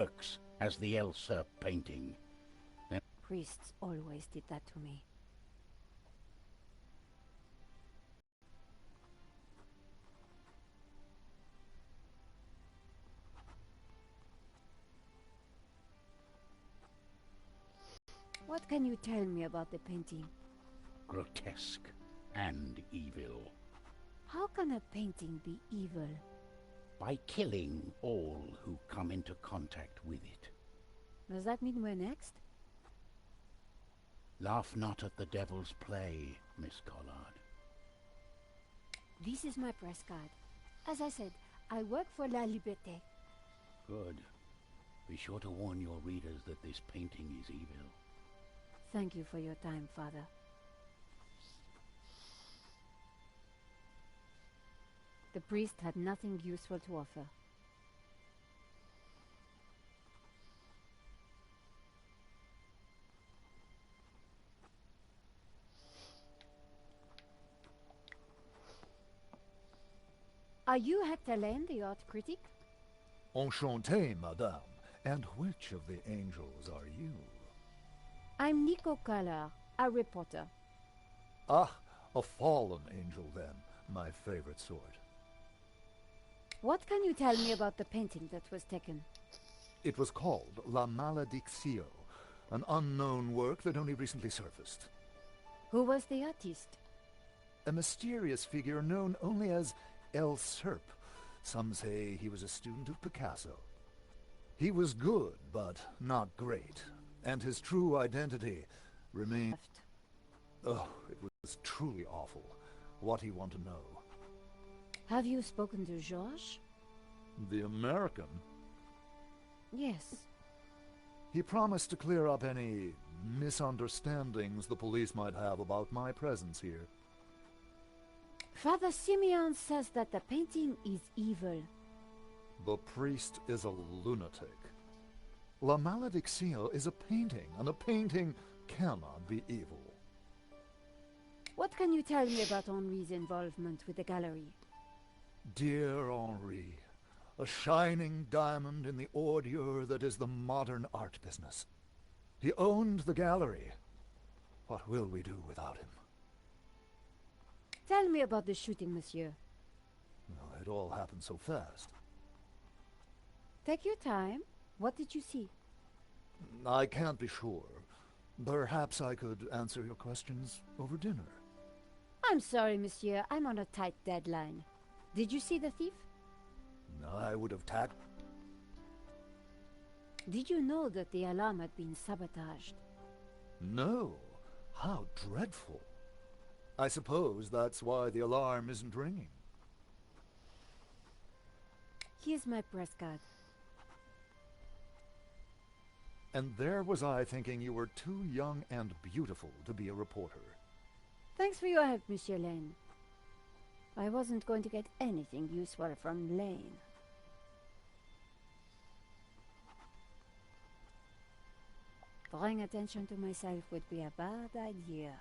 works as the Elser painting. Then Priests always did that to me. What can you tell me about the painting? grotesque and evil. How can a painting be evil? By killing all who come into contact with it. Does that mean we're next? Laugh not at the devil's play, Miss Collard. This is my press card. As I said, I work for La Liberté. Good. Be sure to warn your readers that this painting is evil. Thank you for your time, Father. The priest had nothing useful to offer. Are you Hector Lane, the art critic? Enchanté, madame. And which of the angels are you? I'm Nico Collard, a reporter. Ah, a fallen angel then. My favorite sort. What can you tell me about the painting that was taken? It was called La Malediccio, an unknown work that only recently surfaced. Who was the artist? A mysterious figure known only as El Serp. Some say he was a student of Picasso. He was good, but not great, and his true identity remained... Oh, it was truly awful. What he wanted to know. Have you spoken to Georges? The American? Yes. He promised to clear up any misunderstandings the police might have about my presence here. Father Simeon says that the painting is evil. The priest is a lunatic. La Malediccio is a painting, and a painting cannot be evil. What can you tell me about Henri's involvement with the gallery? Dear Henri, a shining diamond in the ordure that is the modern art business. He owned the gallery. What will we do without him? Tell me about the shooting, monsieur. Well, it all happened so fast. Take your time. What did you see? I can't be sure. Perhaps I could answer your questions over dinner. I'm sorry, monsieur. I'm on a tight deadline. Did you see the thief? I would have tacked... Did you know that the alarm had been sabotaged? No. How dreadful. I suppose that's why the alarm isn't ringing. Here's my press card. And there was I thinking you were too young and beautiful to be a reporter. Thanks for your help, Monsieur Lane. I wasn't going to get anything useful from Lane. Drawing attention to myself would be a bad idea.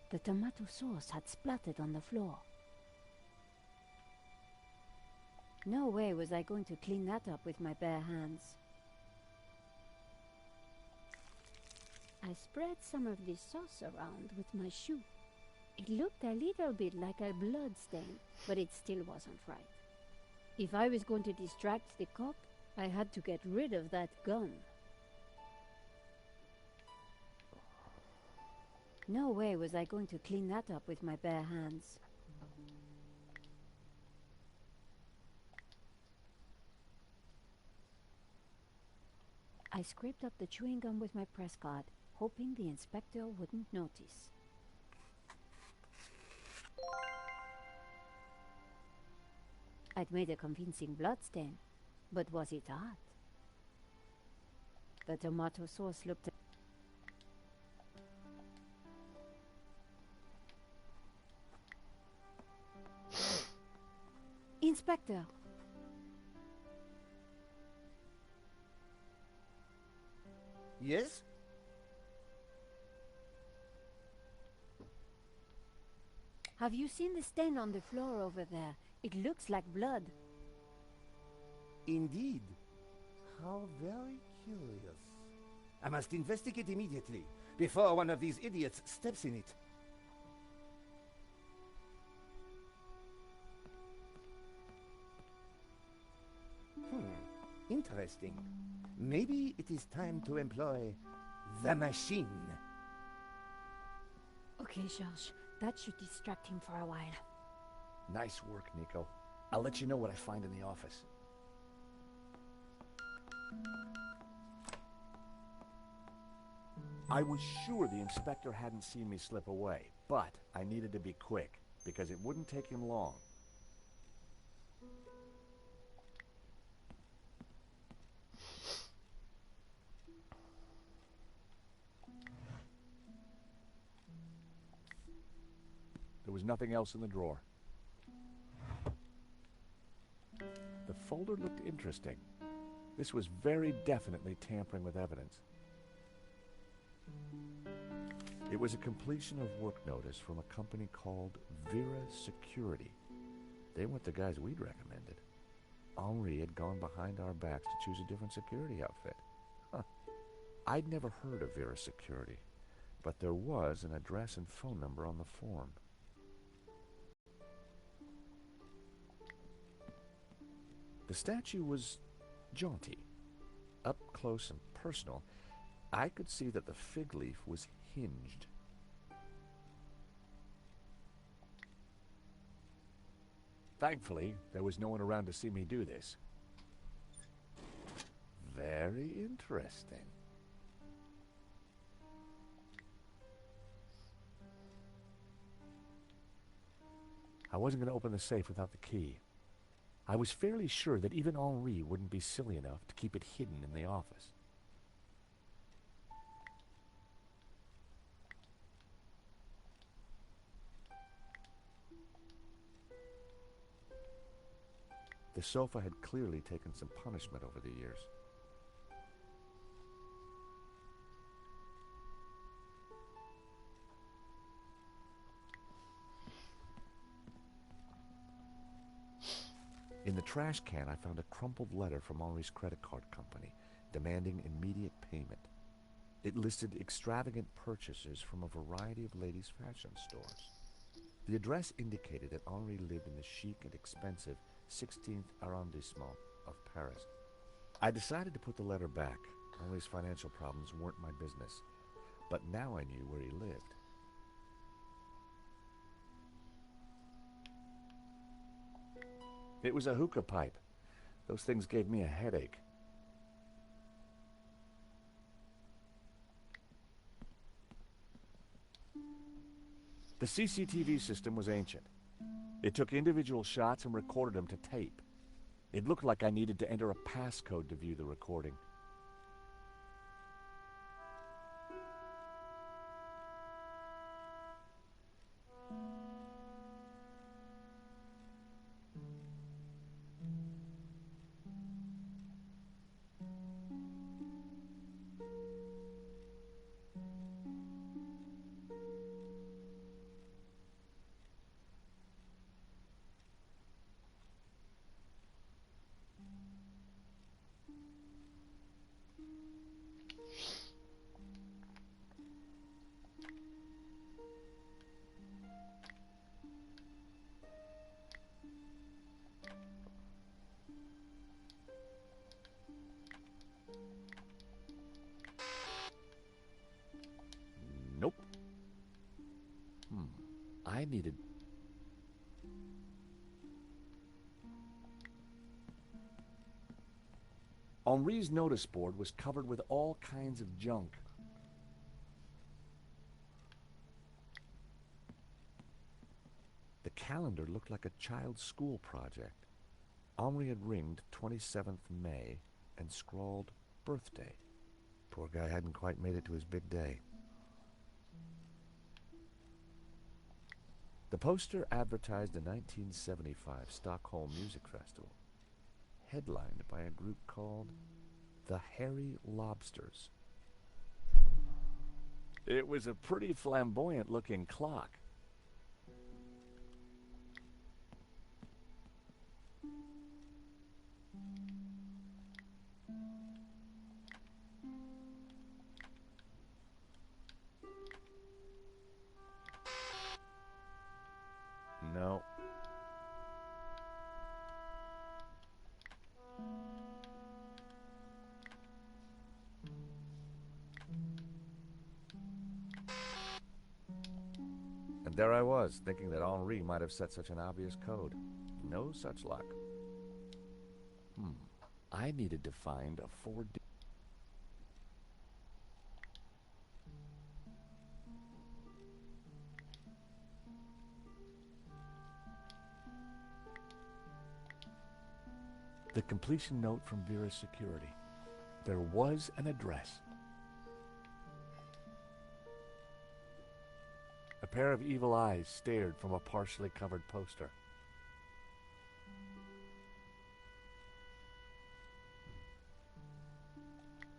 The tomato sauce had splattered on the floor. No way was I going to clean that up with my bare hands. I spread some of this sauce around with my shoe. It looked a little bit like a blood stain, but it still wasn't right. If I was going to distract the cop, I had to get rid of that gun. No way was I going to clean that up with my bare hands. I scraped up the chewing gum with my press card, hoping the inspector wouldn't notice. I'd made a convincing bloodstain, but was it art? The tomato sauce looked... Inspector! Yes? Have you seen the stain on the floor over there? It looks like blood. Indeed. How very curious. I must investigate immediately, before one of these idiots steps in it. Interesting. Maybe it is time to employ the machine. Okay, Georges. That should distract him for a while. Nice work, Nico. I'll let you know what I find in the office. I was sure the inspector hadn't seen me slip away, but I needed to be quick, because it wouldn't take him long. There was nothing else in the drawer. The folder looked interesting. This was very definitely tampering with evidence. It was a completion of work notice from a company called Vera Security. They weren't the guys we'd recommended. Henri had gone behind our backs to choose a different security outfit. Huh. I'd never heard of Vera Security, but there was an address and phone number on the form. The statue was jaunty. Up close and personal, I could see that the fig leaf was hinged. Thankfully, there was no one around to see me do this. Very interesting. I wasn't going to open the safe without the key. I was fairly sure that even Henri wouldn't be silly enough to keep it hidden in the office. The sofa had clearly taken some punishment over the years. In the trash can, I found a crumpled letter from Henri's credit card company, demanding immediate payment. It listed extravagant purchases from a variety of ladies' fashion stores. The address indicated that Henri lived in the chic and expensive 16th arrondissement of Paris. I decided to put the letter back. Henri's financial problems weren't my business, but now I knew where he lived. It was a hookah pipe. Those things gave me a headache. The CCTV system was ancient. It took individual shots and recorded them to tape. It looked like I needed to enter a passcode to view the recording. Nope. I needed... Henri's notice board was covered with all kinds of junk. The calendar looked like a child's school project. Henri had ringed 27th May and scrawled birthday. Poor guy hadn't quite made it to his big day. The poster advertised a 1975 Stockholm Music Festival, headlined by a group called the Hairy Lobsters. It was a pretty flamboyant-looking clock. No. And there I was, thinking that Henri might have set such an obvious code. No such luck. I needed to find a 4D. The completion note from Vera's security. There was an address. A pair of evil eyes stared from a partially covered poster.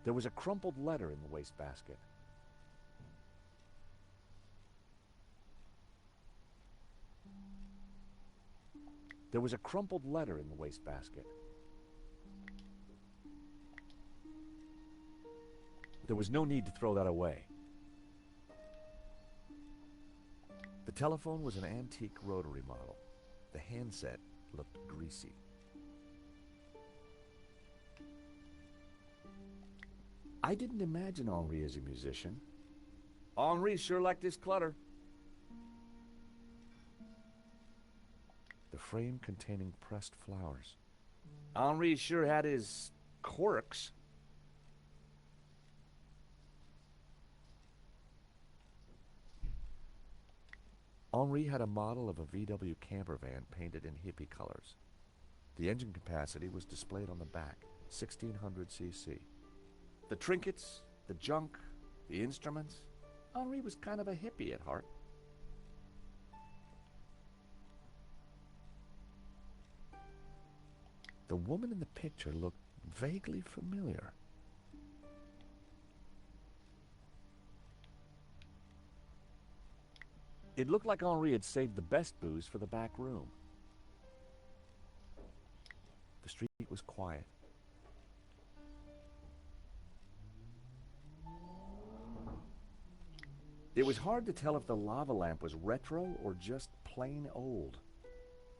There was a crumpled letter in the wastebasket. There was a crumpled letter in the wastebasket. There was no need to throw that away. The telephone was an antique rotary model. The handset looked greasy. I didn't imagine Henri as a musician. Henri sure liked his clutter. The frame containing pressed flowers. Henri sure had his quirks. Henri had a model of a VW camper van painted in hippie colors. The engine capacity was displayed on the back, 1600 cc. The trinkets, the junk, the instruments. Henri was kind of a hippie at heart. The woman in the picture looked vaguely familiar. It looked like Henri had saved the best booze for the back room. The street was quiet. It was hard to tell if the lava lamp was retro or just plain old.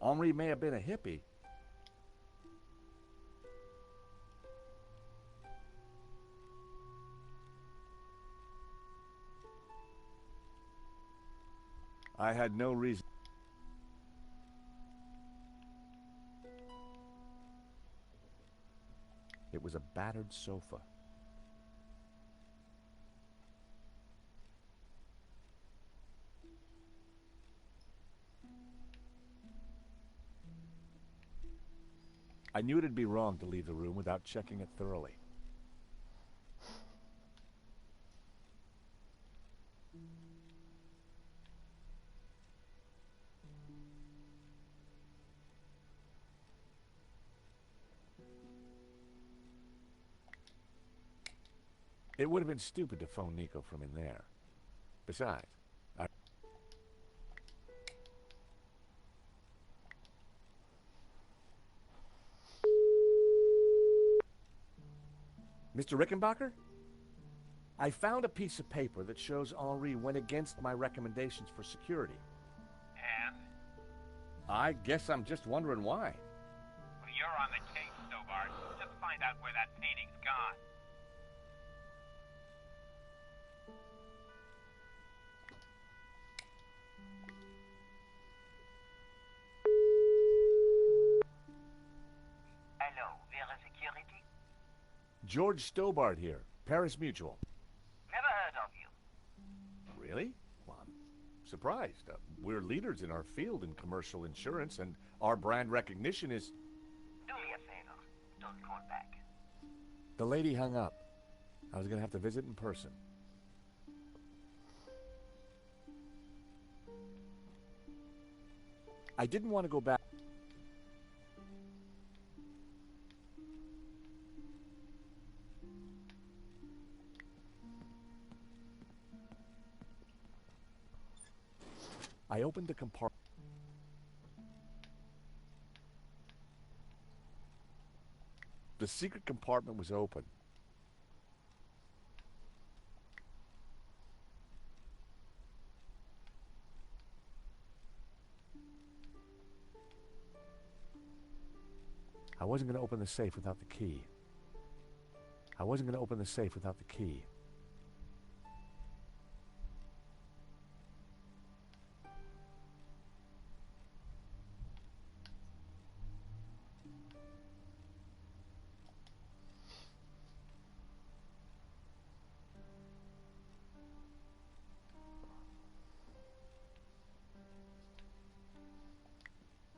Henri may have been a hippie. I had no reason. It was a battered sofa. I knew it'd be wrong to leave the room without checking it thoroughly. It would have been stupid to phone Nico from in there. Besides, Mr. Rickenbacker? I found a piece of paper that shows Henri went against my recommendations for security. And? I guess I'm just wondering why. Well, you're on the case, Stobart. Just find out where that painting's gone. Hello, Vera Security? George Stobart here, Paris Mutual. Never heard of you. Really? Well, I'm surprised. We're leaders in our field in commercial insurance, and our brand recognition is... Do me a favor. Don't call back. The lady hung up. I was going to have to visit in person. I didn't want to go back. I opened the compartment. The secret compartment was open. I wasn't going to open the safe without the key. I wasn't going to open the safe without the key.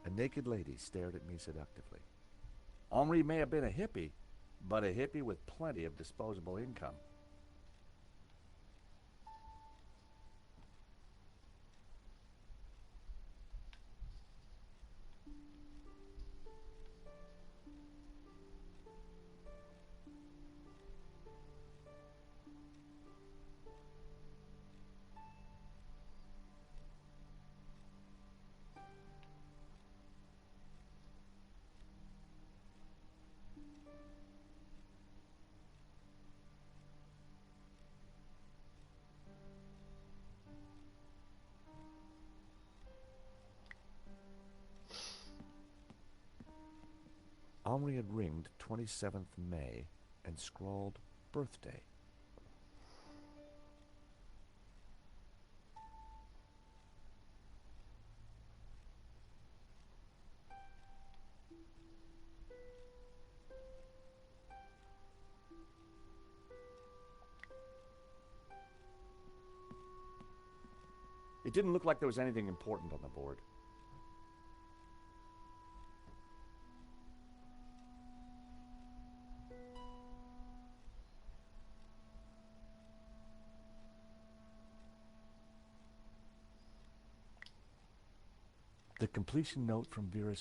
A naked lady stared at me seductively. Henri may have been a hippie, but a hippie with plenty of disposable income. Henri had ringed 27th May and scrawled birthday. It didn't look like there was anything important on the board. The completion note from Vera.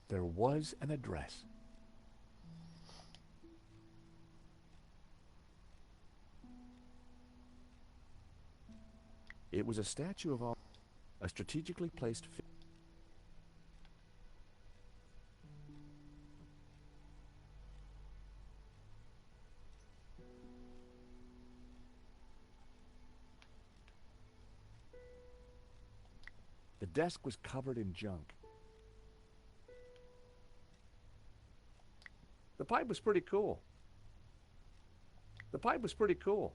There was an address. It was a statue of a strategically placed The desk was covered in junk. The pipe was pretty cool. The pipe was pretty cool.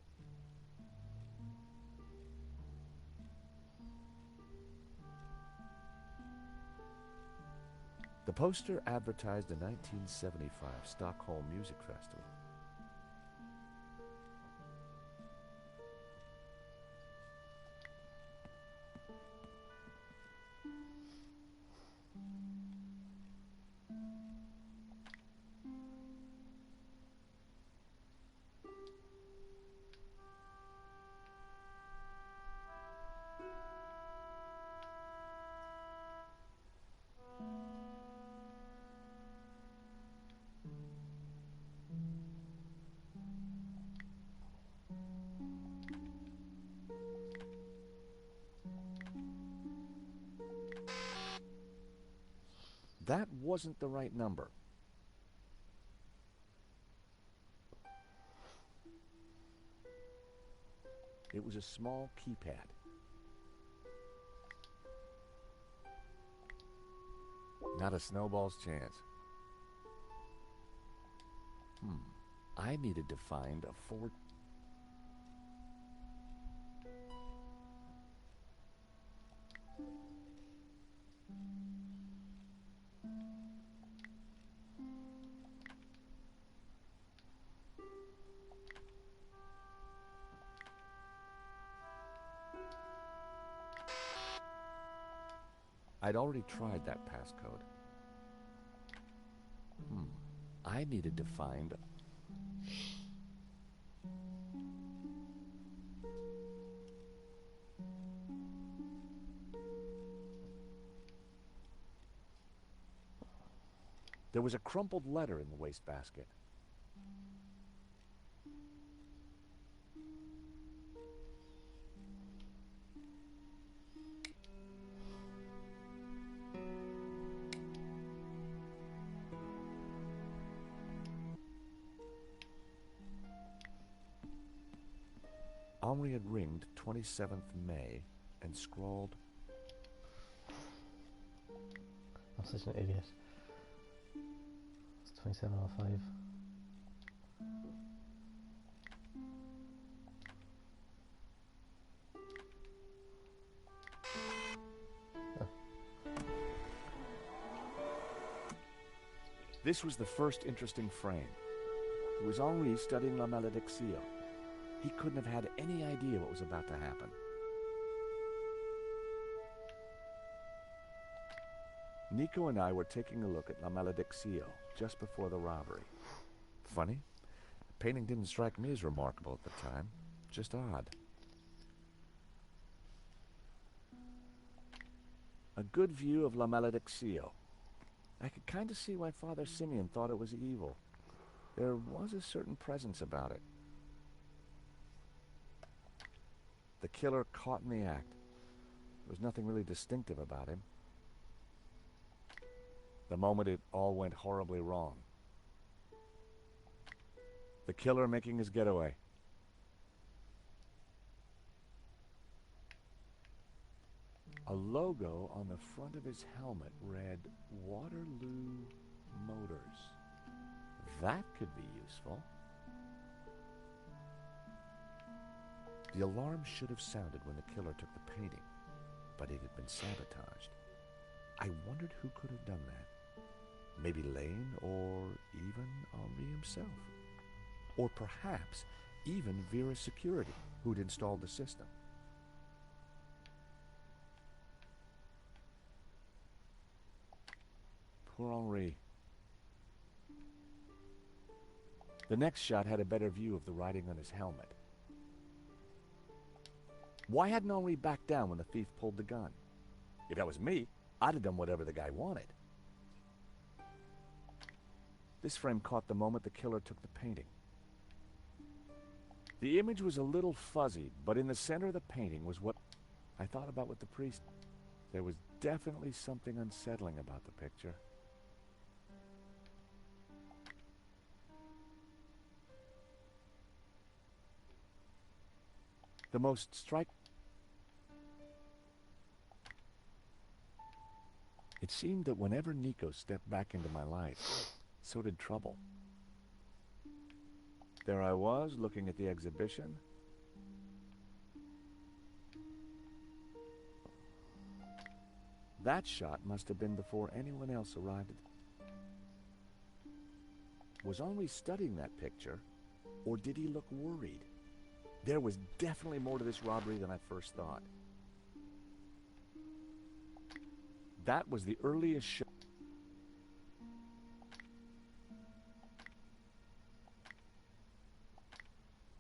The poster advertised the 1975 Stockholm Music Festival. That wasn't the right number. It was a small keypad. Not a snowball's chance. I needed to find a Ford. I'd already tried that passcode. I needed to find... There was a crumpled letter in the wastebasket. Henri had ringed 27th May and scrawled, I'm such an idiot. It's 27:05. This was the first interesting frame. It was Henri studying La Malédiction. He couldn't have had any idea what was about to happen. Nico and I were taking a look at La Malédiction just before the robbery. Funny, the painting didn't strike me as remarkable at the time, just odd. A good view of La Malédiction. I could kind of see why Father Simeon thought it was evil. There was a certain presence about it. The killer caught in the act. There was nothing really distinctive about him. The moment it all went horribly wrong. The killer making his getaway. A logo on the front of his helmet read Waterloo Motors. That could be useful. The alarm should have sounded when the killer took the painting, but it had been sabotaged. I wondered who could have done that. Maybe Lane, or even Henri himself. Or perhaps even Vera Security, who'd installed the system. Poor Henri. The next shot had a better view of the writing on his helmet. Why hadn't Henri backed down when the thief pulled the gun? If that was me, I'd have done whatever the guy wanted. This frame caught the moment the killer took the painting. The image was a little fuzzy, but in the center of the painting was what I thought about with the priest. There was definitely something unsettling about the picture. The most striking... It seemed that whenever Nico stepped back into my life, so did trouble. There I was, looking at the exhibition. That shot must have been before anyone else arrived. Was Henri studying that picture, or did he look worried? There was definitely more to this robbery than I first thought. That was the earliest shot.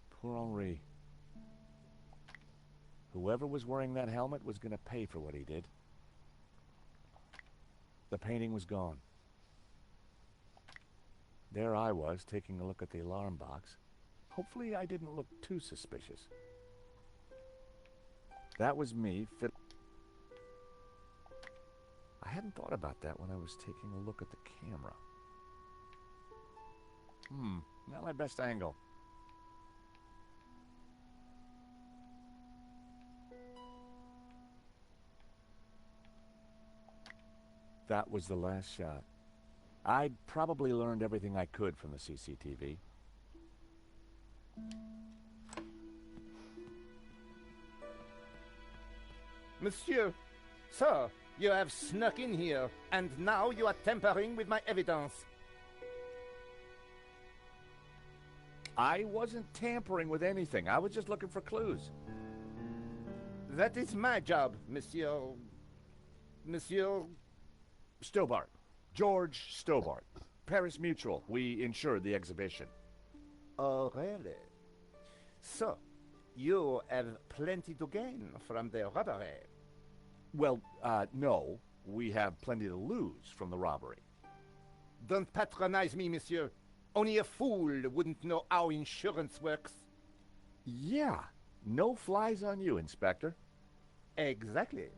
Poor Henri. Whoever was wearing that helmet was going to pay for what he did. The painting was gone. There I was, taking a look at the alarm box. Hopefully I didn't look too suspicious. That was me. I hadn't thought about that when I was taking a look at the camera. Not my best angle. That was the last shot. I'd probably learned everything I could from the CCTV. Monsieur, sir, you have snuck in here, and now you are tampering with my evidence. I wasn't tampering with anything. I was just looking for clues. That is my job, Monsieur... Monsieur... Stobart. George Stobart. Paris Mutual. We insured the exhibition. Oh, really? So, you have plenty to gain from the robbery. Well, no. We have plenty to lose from the robbery. Don't patronize me, monsieur. Only a fool wouldn't know how insurance works. Yeah. No flies on you, Inspector. Exactly.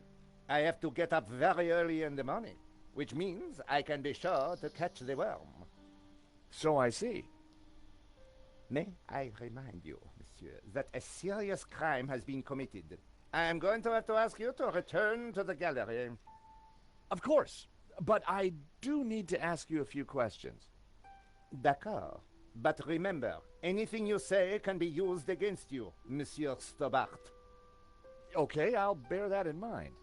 I have to get up very early in the morning, which means I can be sure to catch the worm. So I see. May I remind you, monsieur, that a serious crime has been committed. I am going to have to ask you to return to the gallery. Of course, but I do need to ask you a few questions. D'accord. But remember, anything you say can be used against you, Monsieur Stobart. Okay, I'll bear that in mind.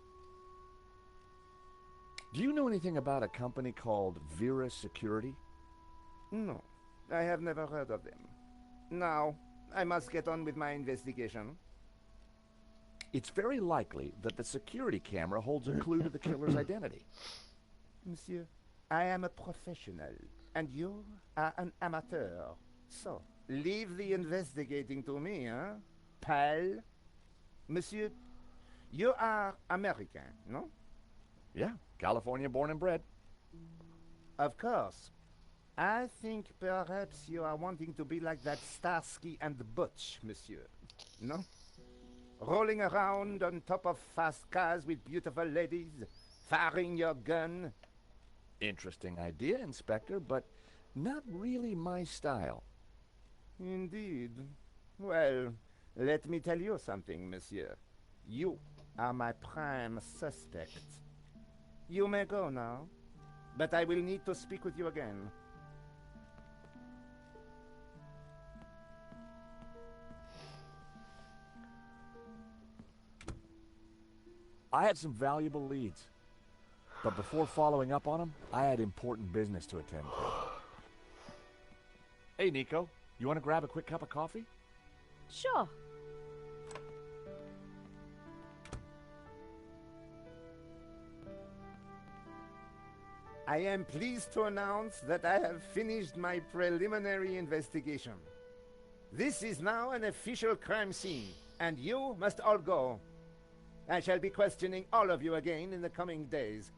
Do you know anything about a company called Vera Security? No, I have never heard of them. Now, I must get on with my investigation. It's very likely that the security camera holds a clue to the killer's identity. Monsieur, I am a professional, and you are an amateur. So, leave the investigating to me, huh? Pal? Monsieur, you are American, no? Yeah, California born and bred. Of course. I think perhaps you are wanting to be like that Starsky and Butch, monsieur. No? Rolling around on top of fast cars with beautiful ladies, firing your gun. Interesting idea, Inspector, but not really my style. Indeed. Well, let me tell you something, monsieur. You are my prime suspect. You may go now, but I will need to speak with you again. I had some valuable leads, but before following up on them, I had important business to attend to. Hey, Nico, you want to grab a quick cup of coffee? Sure. I am pleased to announce that I have finished my preliminary investigation. This is now an official crime scene, and you must all go. I shall be questioning all of you again in the coming days.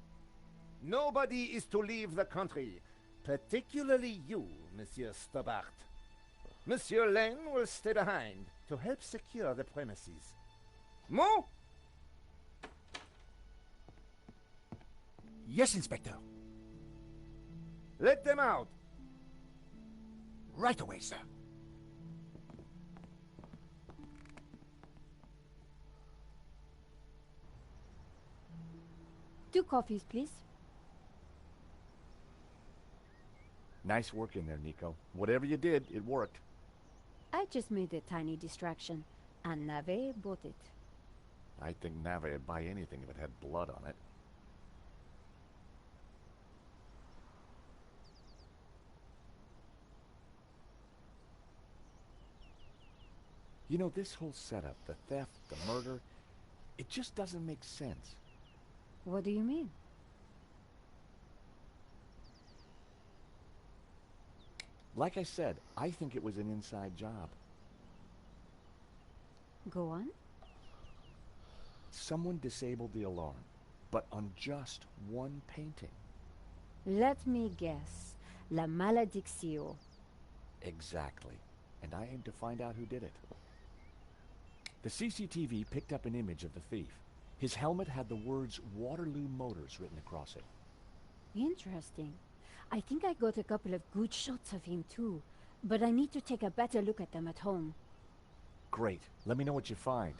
Nobody is to leave the country, particularly you, Monsieur Stobart. Monsieur Lane will stay behind to help secure the premises. Mo? Yes, Inspector. Let them out. Right away, sir. Two coffees, please. Nice work in there, Nico. Whatever you did, it worked. I just made a tiny distraction, and Nave bought it. I think Nave would buy anything if it had blood on it. You know, this whole setup, the theft, the murder, it just doesn't make sense. What do you mean? Like I said, I think it was an inside job. Go on. Someone disabled the alarm, but on just one painting. Let me guess. La Maledictio. Exactly. And I aim to find out who did it. The CCTV picked up an image of the thief. His helmet had the words Waterloo Motors written across it. Interesting. I think I got a couple of good shots of him too, but I need to take a better look at them at home. Great. Let me know what you find.